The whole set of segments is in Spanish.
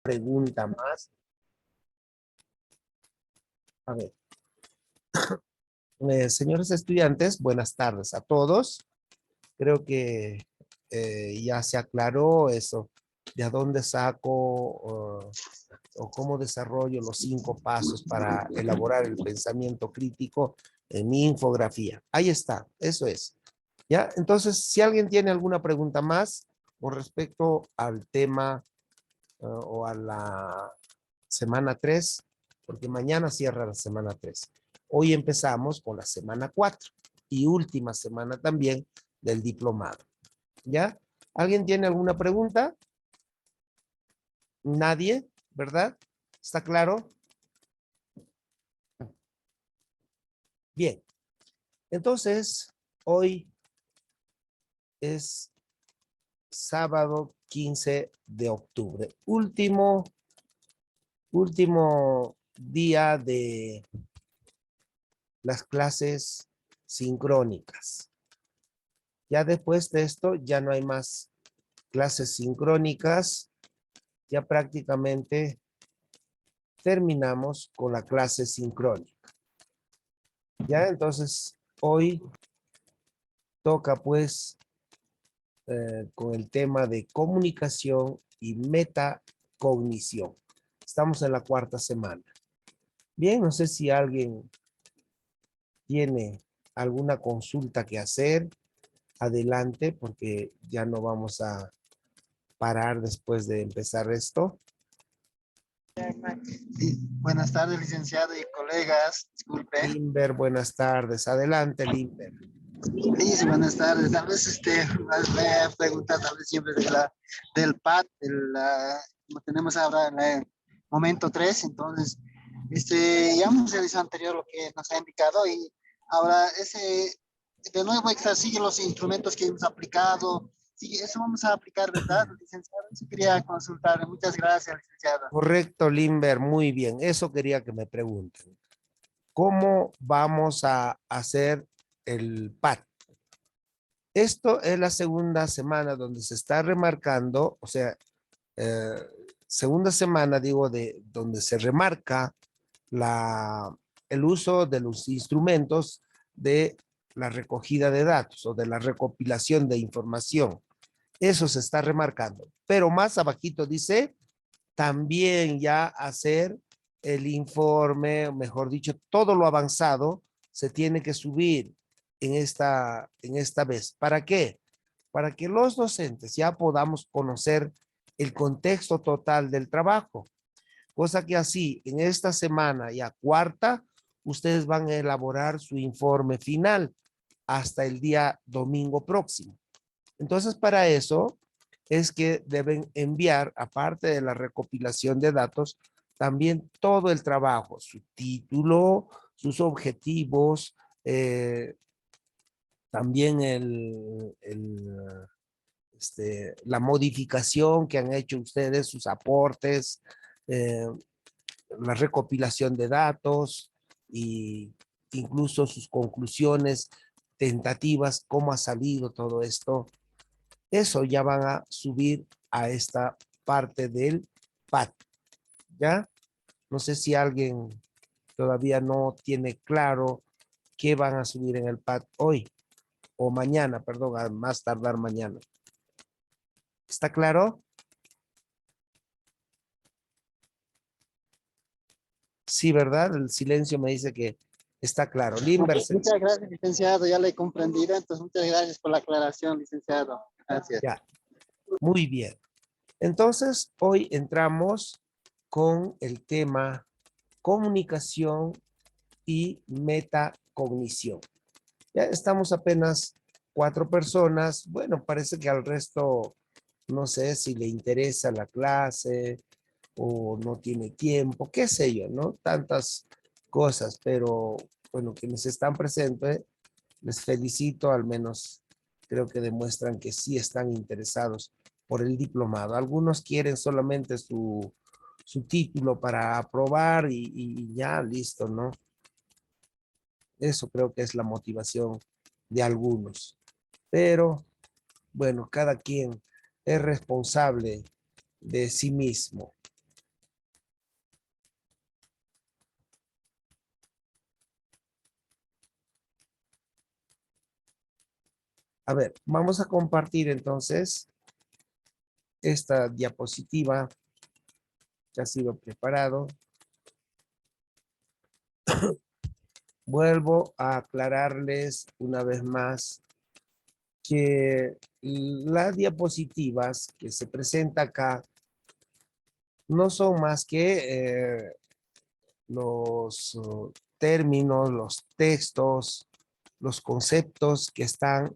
pregunta más. A ver. Señores estudiantes, buenas tardes a todos. Creo que ya se aclaró eso, de a dónde saco o cómo desarrollo los 5 pasos para elaborar el pensamiento crítico en mi infografía. Ahí está, eso es. ¿Ya? Entonces, si alguien tiene alguna pregunta más con respecto al tema o a la semana 3, porque mañana cierra la semana 3. Hoy empezamos con la semana 4 y última semana también del diplomado. ¿Ya? ¿Alguien tiene alguna pregunta? Nadie, ¿verdad? ¿Está claro? Bien. Entonces, hoy es sábado 15 de octubre. Último día de las clases sincrónicas. Ya después de esto, ya no hay más clases sincrónicas. Ya prácticamente terminamos con la clase sincrónica. Ya, entonces, hoy toca pues con el tema de comunicación y metacognición. Estamos en la 4ª semana. Bien, no sé si alguien tiene alguna consulta que hacer. Adelante, porque ya no vamos a parar después de empezar esto. Sí, buenas tardes, licenciado y colegas. Disculpe. Limber, buenas tardes. Adelante, Limber. Liz, buenas tardes. Tal vez me pregunta tal vez siempre del PAT, como tenemos ahora en el momento 3. Entonces, ya hemos realizado anterior lo que nos ha indicado y ahora de nuevo sigue los instrumentos que hemos aplicado. Sí, eso vamos a aplicar, ¿verdad, licenciado? Eso quería consultar. Muchas gracias, licenciado. Correcto, Limber, muy bien. Eso quería que me pregunten. ¿Cómo vamos a hacer el PAT? Esto es la segunda semana donde se está remarcando, o sea, segunda semana, digo, de donde se remarca el uso de los instrumentos de la recogida de datos o de la recopilación de información. Eso se está remarcando. Pero más abajito dice, también ya hacer el informe, mejor dicho, todo lo avanzado se tiene que subir en esta vez. ¿Para qué? Para que los docentes ya podamos conocer el contexto total del trabajo. Cosa que así, en esta semana ya 4ª, ustedes van a elaborar su informe final hasta el día domingo próximo. Entonces, para eso es que deben enviar, aparte de la recopilación de datos, también todo el trabajo, su título, sus objetivos, también la modificación que han hecho ustedes, sus aportes, la recopilación de datos y incluso sus conclusiones tentativas, cómo ha salido todo esto. Eso ya van a subir a esta parte del PAT, ¿ya? No sé si alguien todavía no tiene claro qué van a subir en el PAT hoy o mañana, perdón, a más tardar mañana. ¿Está claro? Sí, ¿verdad? El silencio me dice que está claro. Muchas gracias, licenciado. Ya le he comprendido. Entonces, muchas gracias por la aclaración, licenciado. Gracias. Ya, muy bien. Entonces, hoy entramos con el tema comunicación y metacognición. Ya estamos apenas 4 personas. Bueno, parece que al resto, no sé si le interesa la clase o no tiene tiempo, qué sé yo, ¿no? Tantas cosas, pero bueno, quienes están presentes, les felicito, al menos creo que demuestran que sí están interesados por el diplomado. Algunos quieren solamente su título para aprobar y ya listo, ¿no? Eso creo que es la motivación de algunos. Pero, bueno, cada quien es responsable de sí mismo. A ver, vamos a compartir entonces esta diapositiva que ha sido preparado. Vuelvo a aclararles una vez más que las diapositivas que se presenta acá no son más que los términos, los textos, los conceptos que están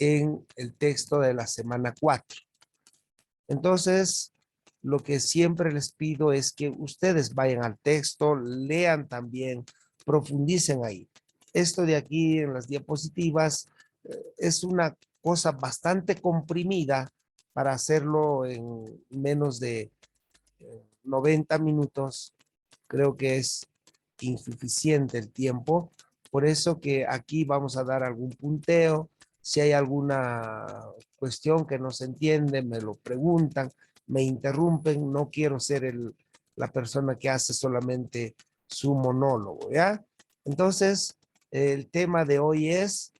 en el texto de la semana 4. Entonces, lo que siempre les pido es que ustedes vayan al texto, lean también, profundicen ahí. Esto de aquí en las diapositivas es una cosa bastante comprimida para hacerlo en menos de 90 minutos. Creo que es insuficiente el tiempo. Por eso que aquí vamos a dar algún punteo. Si hay alguna cuestión que no se entiende, me lo preguntan, me interrumpen. No quiero ser la persona que hace solamente su monólogo, ¿ya? Entonces, el tema de hoy es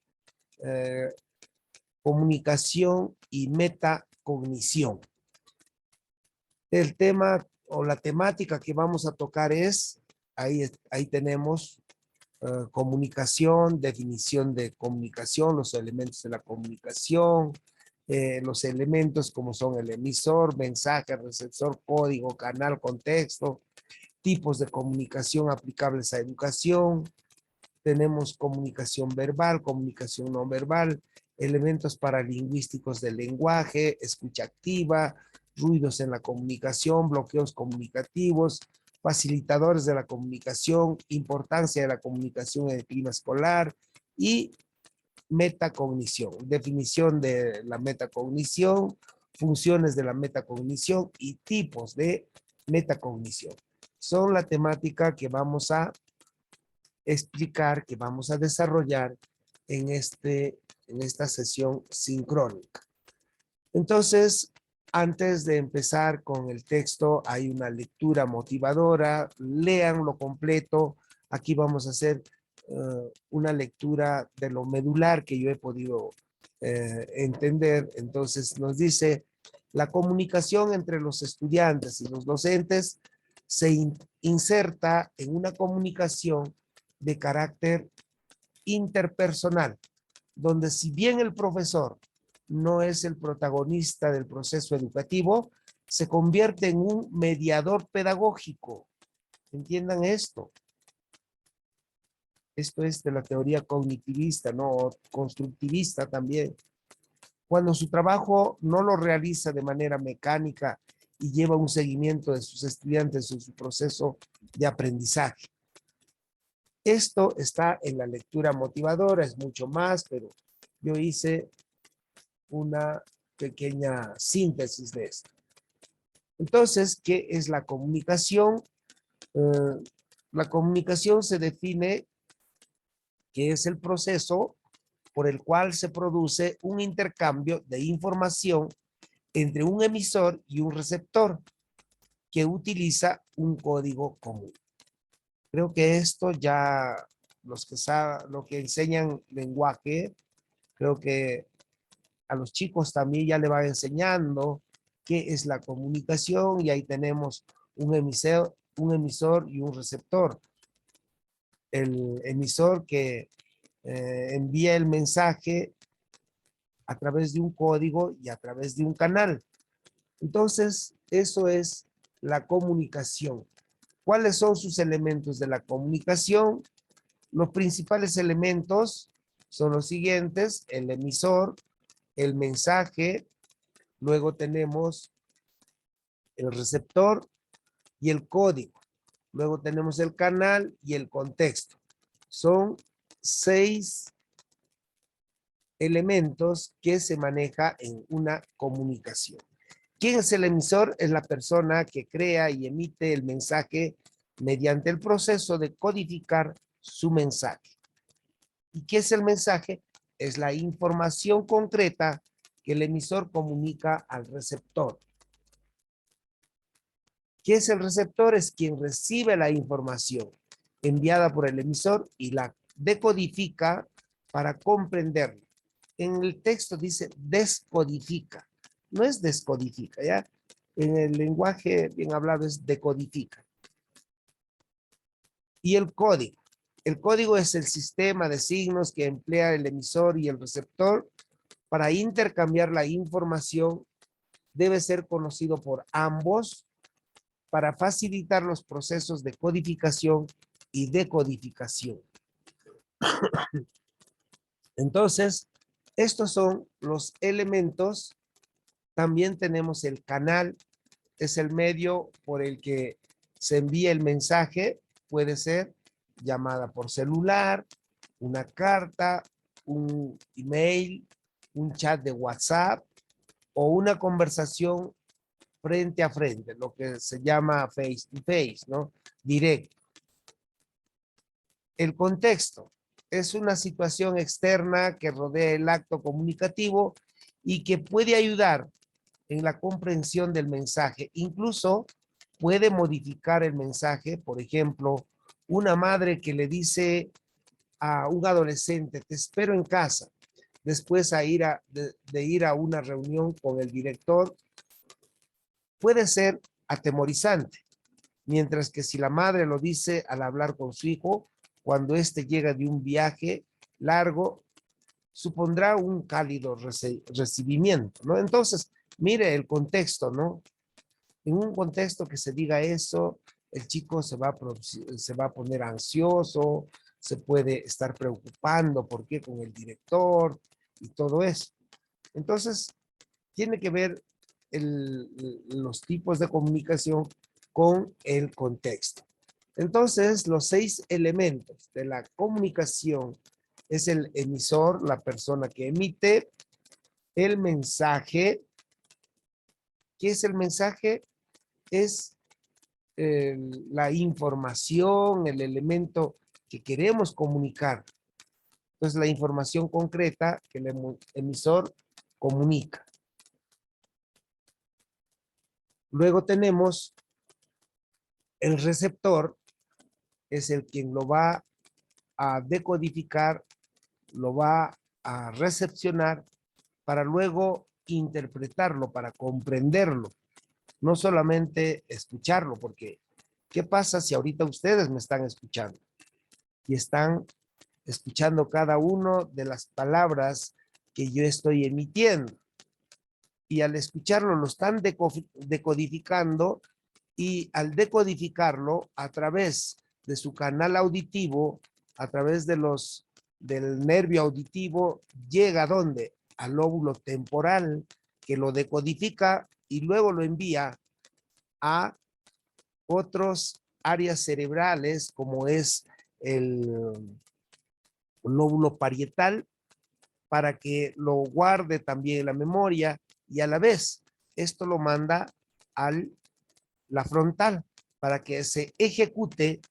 comunicación y metacognición. El tema o la temática que vamos a tocar es, ahí tenemos comunicación, definición de comunicación, los elementos de la comunicación, los elementos como son el emisor, mensaje, receptor, código, canal, contexto, tipos de comunicación aplicables a educación. Tenemos comunicación verbal, comunicación no verbal, elementos paralingüísticos del lenguaje, escucha activa, ruidos en la comunicación, bloqueos comunicativos, facilitadores de la comunicación, importancia de la comunicación en el clima escolar y metacognición, definición de la metacognición, funciones de la metacognición y tipos de metacognición. Son la temática que vamos a explicar, que vamos a desarrollar en esta sesión sincrónica. Entonces, antes de empezar con el texto, hay una lectura motivadora. Léanlo completo. Aquí vamos a hacer una lectura de lo medular que yo he podido entender. Entonces, nos dice, la comunicación entre los estudiantes y los docentes se inserta en una comunicación de carácter interpersonal, donde si bien el profesor no es el protagonista del proceso educativo, se convierte en un mediador pedagógico. Entiendan esto. Esto es de la teoría cognitivista, ¿no? Constructivista también. Cuando su trabajo no lo realiza de manera mecánica y lleva un seguimiento de sus estudiantes en su proceso de aprendizaje. Esto está en la lectura motivadora, es mucho más, pero yo hice una pequeña síntesis de esto. Entonces, ¿qué es la comunicación? La comunicación se define que es el proceso por el cual se produce un intercambio de información entre un emisor y un receptor que utiliza un código común. Creo que esto ya los que saben, lo que enseñan lenguaje, creo que a los chicos también ya le van enseñando qué es la comunicación y ahí tenemos un emisor y un receptor. El emisor que envía el mensaje a través de un código y a través de un canal. Entonces, eso es la comunicación. ¿Cuáles son sus elementos de la comunicación? Los principales elementos son los siguientes: el emisor, el mensaje, luego tenemos el receptor y el código. Luego tenemos el canal y el contexto. Son 6 elementos que se maneja en una comunicación. ¿Quién es el emisor? Es la persona que crea y emite el mensaje mediante el proceso de codificar su mensaje. ¿Y qué es el mensaje? Es la información concreta que el emisor comunica al receptor. ¿Qué es el receptor? Es quien recibe la información enviada por el emisor y la decodifica para comprenderla. en el texto dice descodifica. No es descodifica, ¿ya? En el lenguaje bien hablado es decodifica. Y el código. El código es el sistema de signos que emplea el emisor y el receptor para intercambiar la información. Debe ser conocido por ambos para facilitar los procesos de codificación y decodificación. Entonces, estos son los elementos. También tenemos el canal, es el medio por el que se envía el mensaje. Puede ser llamada por celular, una carta, un email, un chat de WhatsApp o una conversación frente a frente, lo que se llama face to face, ¿no? Directo. El contexto es una situación externa que rodea el acto comunicativo y que puede ayudar en la comprensión del mensaje. Incluso puede modificar el mensaje. Por ejemplo, una madre que le dice a un adolescente, te espero en casa, después de ir a una reunión con el director, puede ser atemorizante. Mientras que si la madre lo dice al hablar con su hijo, cuando éste llega de un viaje largo, supondrá un cálido recibimiento, ¿no? Entonces, mire el contexto, ¿no? En un contexto que se diga eso, el chico se va a poner ansioso, se puede estar preocupando, ¿por qué? Con el director y todo eso. Entonces, tiene que ver los tipos de comunicación con el contexto. Entonces, los 6 elementos de la comunicación es el emisor, la persona que emite el mensaje. ¿Qué es el mensaje? Es la información, el elemento que queremos comunicar. Entonces, la información concreta que el emisor comunica. Luego tenemos el receptor, es el quien lo va a decodificar, lo va a recepcionar para luego interpretarlo, para comprenderlo, no solamente escucharlo, porque ¿qué pasa si ahorita ustedes me están escuchando y están escuchando cada una de las palabras que yo estoy emitiendo? Y al escucharlo lo están decodificando, y al decodificarlo a través de su canal auditivo, a través del nervio auditivo, llega ¿a dónde? Al lóbulo temporal, que lo decodifica y luego lo envía a otras áreas cerebrales, como es el lóbulo parietal, para que lo guarde también en la memoria, y a la vez esto lo manda a la frontal para que se ejecute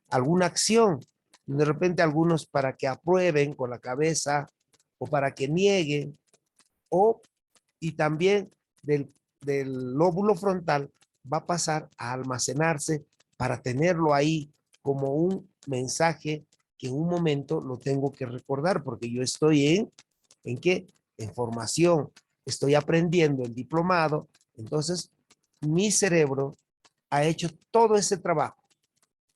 alguna acción. De repente algunos para que aprueben con la cabeza o para que nieguen, y también del lóbulo frontal va a pasar a almacenarse para tenerlo ahí como un mensaje que en un momento lo tengo que recordar, porque yo estoy ¿en qué? En formación, estoy aprendiendo el diplomado. Entonces mi cerebro ha hecho todo ese trabajo.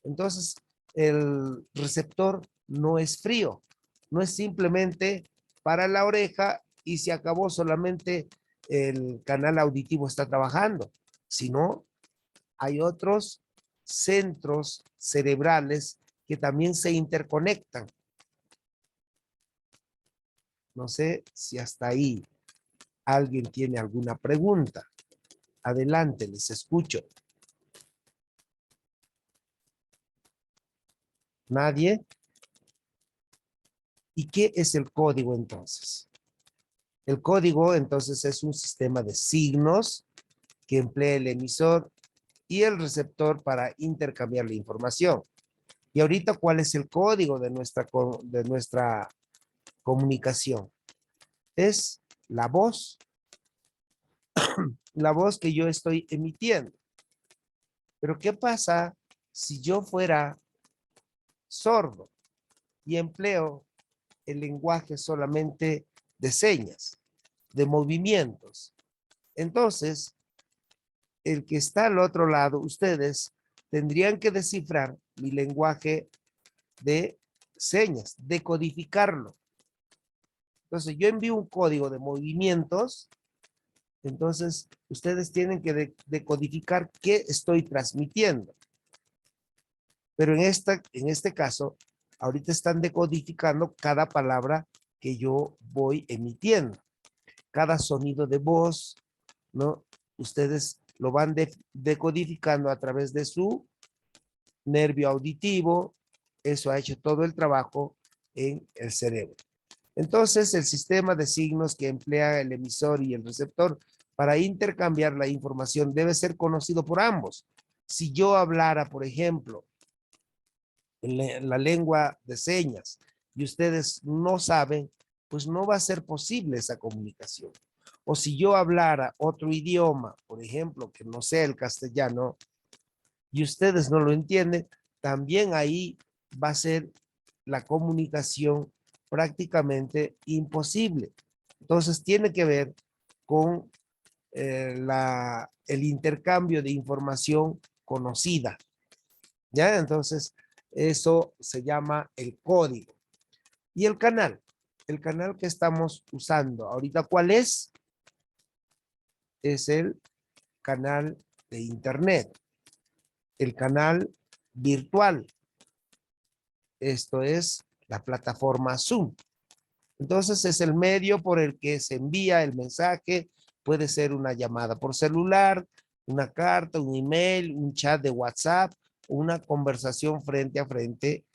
Entonces el receptor no es frío, no es simplemente para la oreja y se acabó, solamente el canal auditivo está trabajando, sino hay otros centros cerebrales que también se interconectan. No sé si hasta ahí alguien tiene alguna pregunta. Adelante, les escucho. ¿Nadie? ¿Y qué es el código entonces? El código entonces es un sistema de signos que emplea el emisor y el receptor para intercambiar la información. Y ahorita, ¿cuál es el código de nuestra comunicación? Es la voz que yo estoy emitiendo. Pero ¿qué pasa si yo fuera sordo y empleo el lenguaje solamente de señas, de movimientos. Entonces, el que está al otro lado, ustedes tendrían que descifrar mi lenguaje de señas, decodificarlo. Entonces, yo envío un código de movimientos, entonces ustedes tienen que decodificar qué estoy transmitiendo. Pero en este caso, ahorita están decodificando cada palabra que yo voy emitiendo. Cada sonido de voz, ¿no? Ustedes lo van decodificando a través de su nervio auditivo. Eso ha hecho todo el trabajo en el cerebro. Entonces, el sistema de signos que emplea el emisor y el receptor para intercambiar la información debe ser conocido por ambos. Si yo hablara, por ejemplo, en la lengua de señas y ustedes no saben, pues no va a ser posible esa comunicación. O si yo hablara otro idioma, por ejemplo, que no sea el castellano, y ustedes no lo entienden, también ahí va a ser la comunicación prácticamente imposible. Entonces tiene que ver con el intercambio de información conocida. ¿Ya? Entonces, eso se llama el código. Y el canal que estamos usando ahorita, ¿cuál es? Es el canal de Internet, el canal virtual. Esto es la plataforma Zoom. Entonces, es el medio por el que se envía el mensaje. Puede ser una llamada por celular, una carta, un email, un chat de WhatsApp, una conversación frente a frente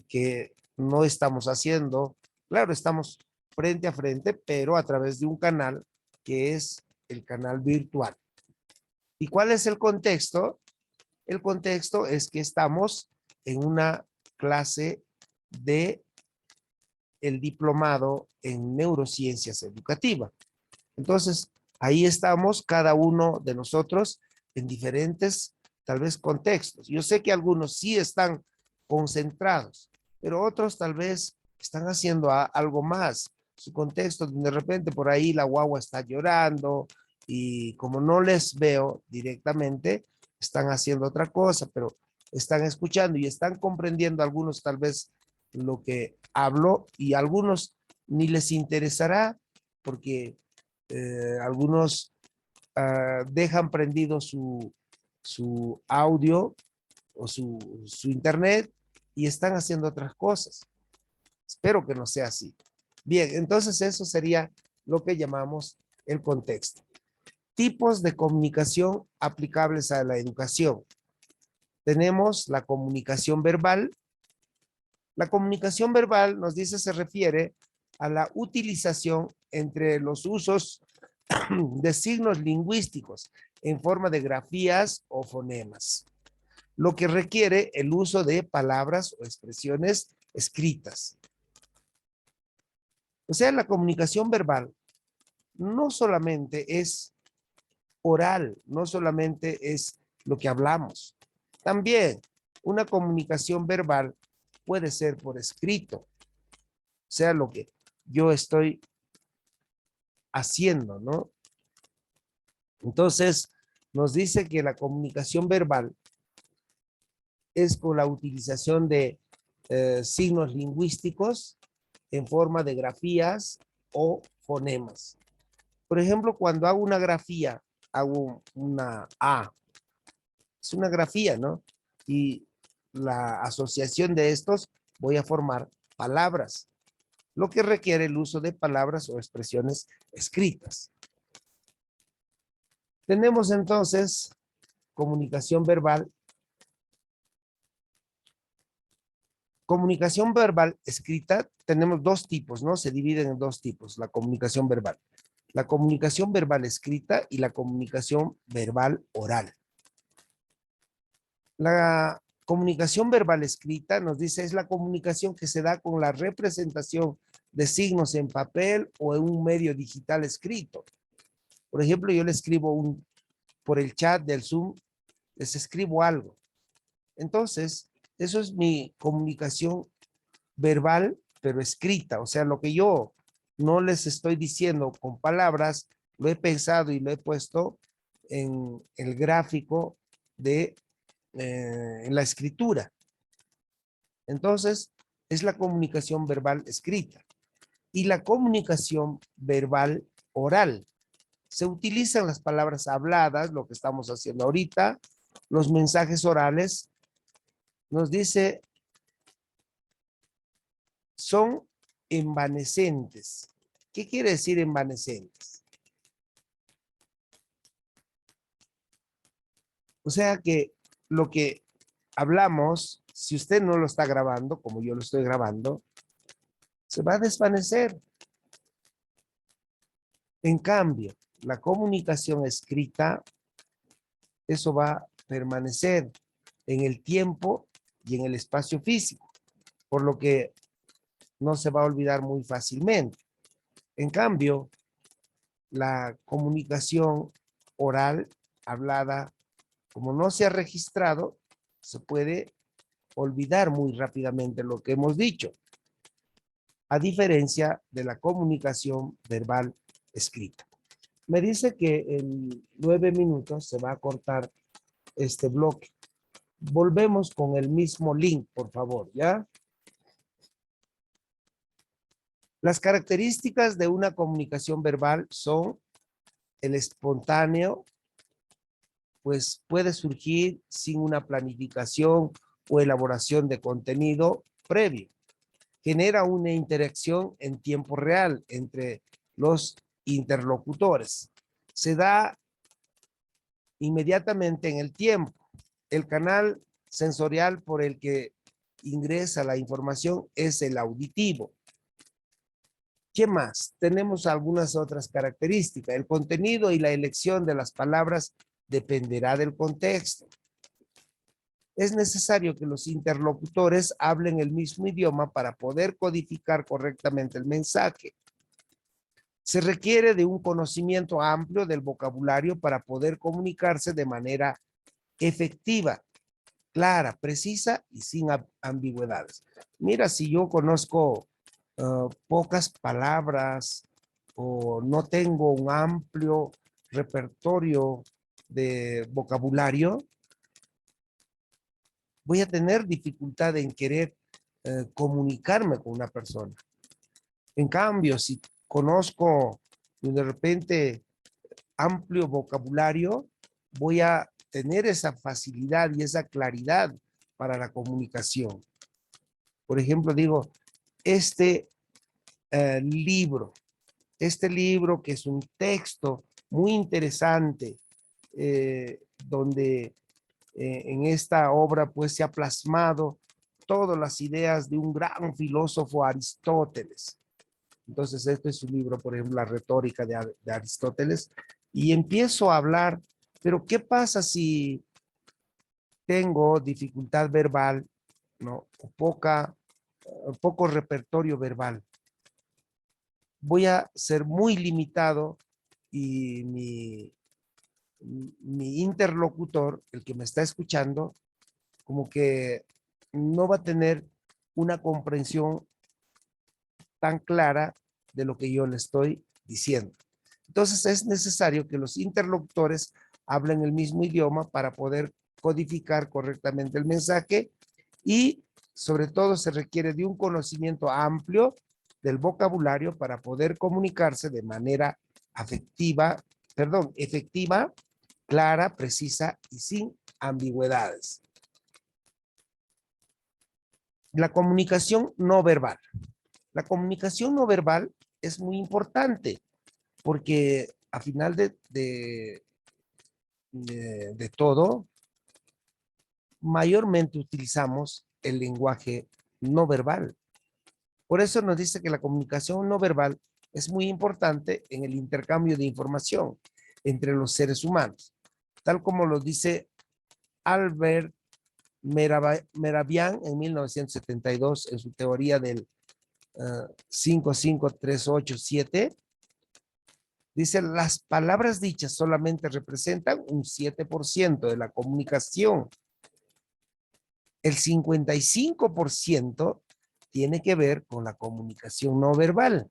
que no estamos haciendo. Claro, estamos frente a frente, pero a través de un canal que es el canal virtual. ¿Y cuál es el contexto? El contexto es que estamos en una clase de el diplomado en neurociencias educativas. Entonces, ahí estamos cada uno de nosotros en diferentes, tal vez, contextos. Yo sé que algunos sí están concentrados, pero otros tal vez están haciendo algo más. Su contexto, de repente por ahí la guagua está llorando y como no les veo directamente, están haciendo otra cosa, pero están escuchando y están comprendiendo algunos tal vez lo que hablo y algunos ni les interesará porque algunos dejan prendido su audio o su internet y están haciendo otras cosas. Espero que no sea así. Bien, entonces eso sería lo que llamamos el contexto. Tipos de comunicación aplicables a la educación. Tenemos la comunicación verbal. La comunicación verbal, nos dice, se refiere a la utilización entre los usos de signos lingüísticos en forma de grafías o fonemas, lo que requiere el uso de palabras o expresiones escritas. O sea, la comunicación verbal no solamente es oral, no solamente es lo que hablamos. También una comunicación verbal puede ser por escrito, o sea, lo que yo estoy haciendo, ¿no? Entonces, nos dice que la comunicación verbal es con la utilización de signos lingüísticos en forma de grafías o fonemas. Por ejemplo, cuando hago una grafía, hago una A. Es una grafía, ¿no? Y la asociación de estos voy a formar palabras, lo que requiere el uso de palabras o expresiones escritas. Tenemos entonces comunicación verbal. Comunicación verbal escrita, tenemos dos tipos, ¿no? Se dividen en dos tipos, la comunicación verbal. La comunicación verbal escrita y la comunicación verbal oral. La comunicación verbal escrita, nos dice, es la comunicación que se da con la representación de signos en papel o en un medio digital escrito. Por ejemplo, yo le escribo por el chat del Zoom, les escribo algo. Entonces, eso es mi comunicación verbal pero escrita. O sea, lo que yo no les estoy diciendo con palabras, lo he pensado y lo he puesto en el gráfico de en la escritura. Entonces, es la comunicación verbal escrita y la comunicación verbal oral. Se utilizan las palabras habladas, lo que estamos haciendo ahorita, los mensajes orales. Nos dice, son envanecentes. ¿Qué quiere decir envanecentes? O sea que lo que hablamos, si usted no lo está grabando, como yo lo estoy grabando, se va a desvanecer. En cambio, la comunicación escrita, eso va a permanecer en el tiempo y en el espacio físico, por lo que no se va a olvidar muy fácilmente. En cambio, la comunicación oral, hablada, como no se ha registrado, se puede olvidar muy rápidamente lo que hemos dicho, a diferencia de la comunicación verbal escrita. Me dice que en 9 minutos se va a cortar este bloque. Volvemos con el mismo link, por favor, ¿ya? Las características de una comunicación verbal son el espontáneo, pues puede surgir sin una planificación o elaboración de contenido previo. Genera una interacción en tiempo real entre los interlocutores. Se da inmediatamente en el tiempo. El canal sensorial por el que ingresa la información es el auditivo. ¿Qué más? Tenemos algunas otras características. El contenido y la elección de las palabras dependerá del contexto. Es necesario que los interlocutores hablen el mismo idioma para poder codificar correctamente el mensaje. Se requiere de un conocimiento amplio del vocabulario para poder comunicarse de manera efectiva, clara, precisa y sin ambigüedades. Mira, si yo conozco pocas palabras o no tengo un amplio repertorio de vocabulario, voy a tener dificultad en querer comunicarme con una persona. En cambio, si conozco de repente amplio vocabulario, voy a tener esa facilidad y esa claridad para la comunicación. Por ejemplo, digo, este libro que es un texto muy interesante, donde en esta obra pues se ha plasmado todas las ideas de un gran filósofo Aristóteles. Entonces este es un libro, por ejemplo, La retórica de Aristóteles, y empiezo a hablar, pero ¿qué pasa si tengo dificultad verbal, ¿no? O poco repertorio verbal? Voy a ser muy limitado y mi interlocutor, el que me está escuchando, como que no va a tener una comprensión tan clara de lo que yo le estoy diciendo. Entonces es necesario que los interlocutores hablen el mismo idioma para poder codificar correctamente el mensaje y sobre todo se requiere de un conocimiento amplio del vocabulario para poder comunicarse de manera efectiva, clara, precisa y sin ambigüedades. La comunicación no verbal. La comunicación no verbal es muy importante porque a final de todo, mayormente utilizamos el lenguaje no verbal. Por eso nos dice que la comunicación no verbal es muy importante en el intercambio de información entre los seres humanos, tal como lo dice Albert Mehrabian en 1972 en su teoría del 55387. Dice, las palabras dichas solamente representan un 7% de la comunicación. El 55% tiene que ver con la comunicación no verbal,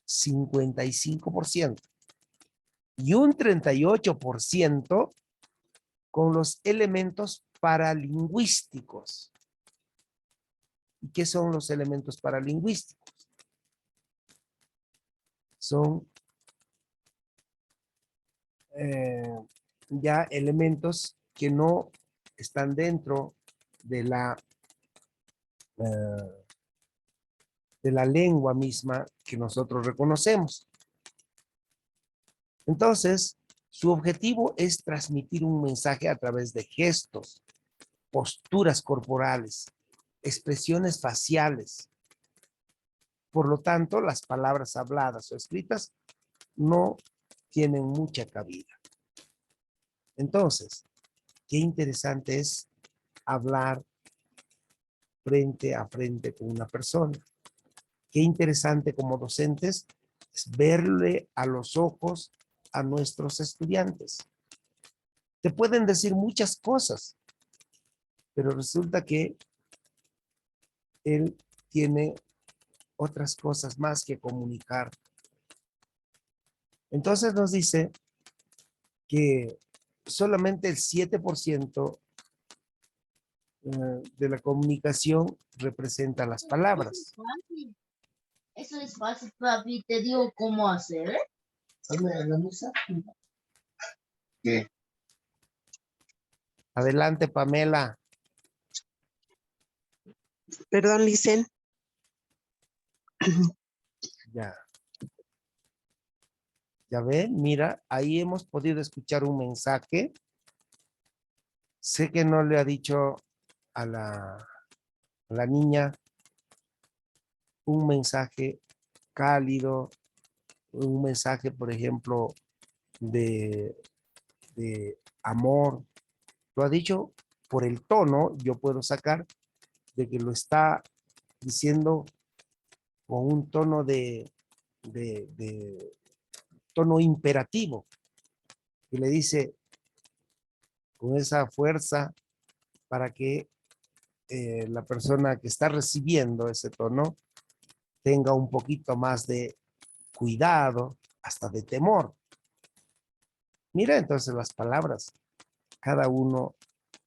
55%. Y un 38% con los elementos paralingüísticos. ¿Y qué son los elementos paralingüísticos? Son ya elementos que no están dentro de la lengua misma que nosotros reconocemos. Entonces, su objetivo es transmitir un mensaje a través de gestos, posturas corporales, expresiones faciales. Por lo tanto, las palabras habladas o escritas no tienen mucha cabida. Entonces, qué interesante es hablar frente a frente con una persona. Qué interesante como docentes es verle a los ojos a nuestros estudiantes. Te pueden decir muchas cosas, pero resulta que él tiene otras cosas más que comunicar. Entonces nos dice que solamente el 7% de la comunicación representa las palabras. Eso es fácil, papi. Te digo cómo hacer. ¿Qué? Adelante, Pamela. Perdón, Licen. Ya. Ya ven, mira, ahí hemos podido escuchar un mensaje. Sé que no le ha dicho a la niña un mensaje cálido, un mensaje, por ejemplo, de amor. Lo ha dicho por el tono, yo puedo sacar de que lo está diciendo con un tono de tono imperativo, y le dice con esa fuerza para que la persona que está recibiendo ese tono tenga un poquito más de cuidado, hasta de temor. Mira entonces las palabras, cada uno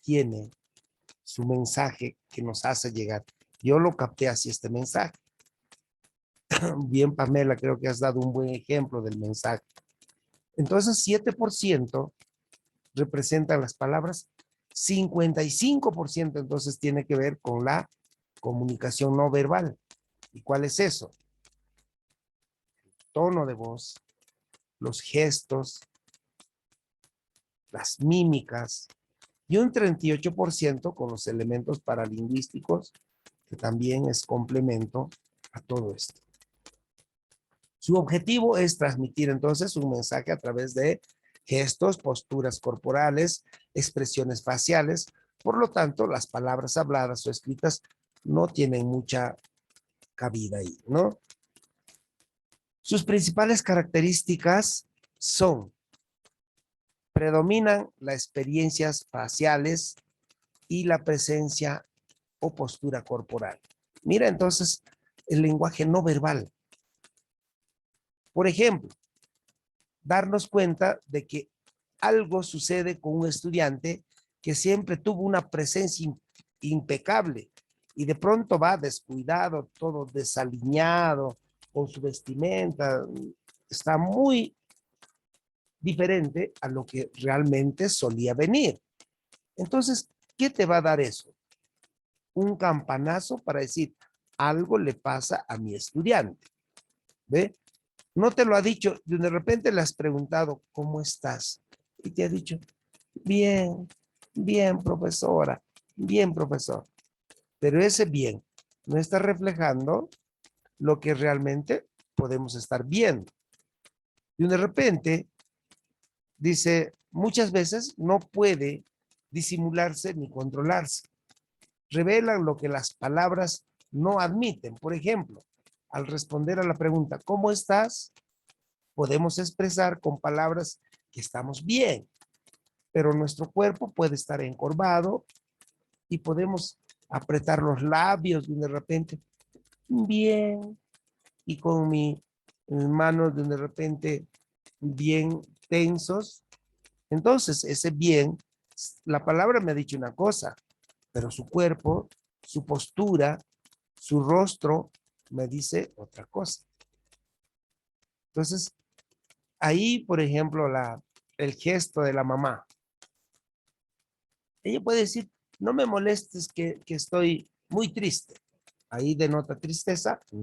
tiene su mensaje que nos hace llegar. Yo lo capté así este mensaje. Bien, Pamela, creo que has dado un buen ejemplo del mensaje. Entonces, 7% representan las palabras, 55% entonces tiene que ver con la comunicación no verbal. ¿Y cuál es eso? El tono de voz, los gestos, las mímicas, y un 38% con los elementos paralingüísticos, que también es complemento a todo esto. Su objetivo es transmitir entonces un mensaje a través de gestos, posturas corporales, expresiones faciales. Por lo tanto, las palabras habladas o escritas no tienen mucha cabida ahí, ¿no? Sus principales características son: predominan las experiencias faciales y la presencia o postura corporal. Mira entonces el lenguaje no verbal. Por ejemplo, darnos cuenta de que algo sucede con un estudiante que siempre tuvo una presencia impecable y de pronto va descuidado, todo desaliñado, con su vestimenta, está muy diferente a lo que realmente solía venir. Entonces, ¿qué te va a dar eso? Un campanazo para decir, algo le pasa a mi estudiante. ¿Ve? No te lo ha dicho, de repente le has preguntado, ¿cómo estás? Y te ha dicho, bien, bien, profesora, bien, profesor. Pero ese bien no está reflejando lo que realmente podemos estar viendo. Y de repente dice, muchas veces no puede disimularse ni controlarse. Revelan lo que las palabras no admiten. Por ejemplo, al responder a la pregunta, ¿cómo estás? Podemos expresar con palabras que estamos bien, pero nuestro cuerpo puede estar encorvado y podemos apretar los labios de repente, bien, y con mis manos de repente bien tensos. Entonces, ese bien, la palabra me ha dicho una cosa, pero su cuerpo, su postura, su rostro me dice otra cosa. Entonces, ahí, por ejemplo, el gesto de la mamá. Ella puede decir, no me molestes que estoy muy triste. Ahí denota tristeza.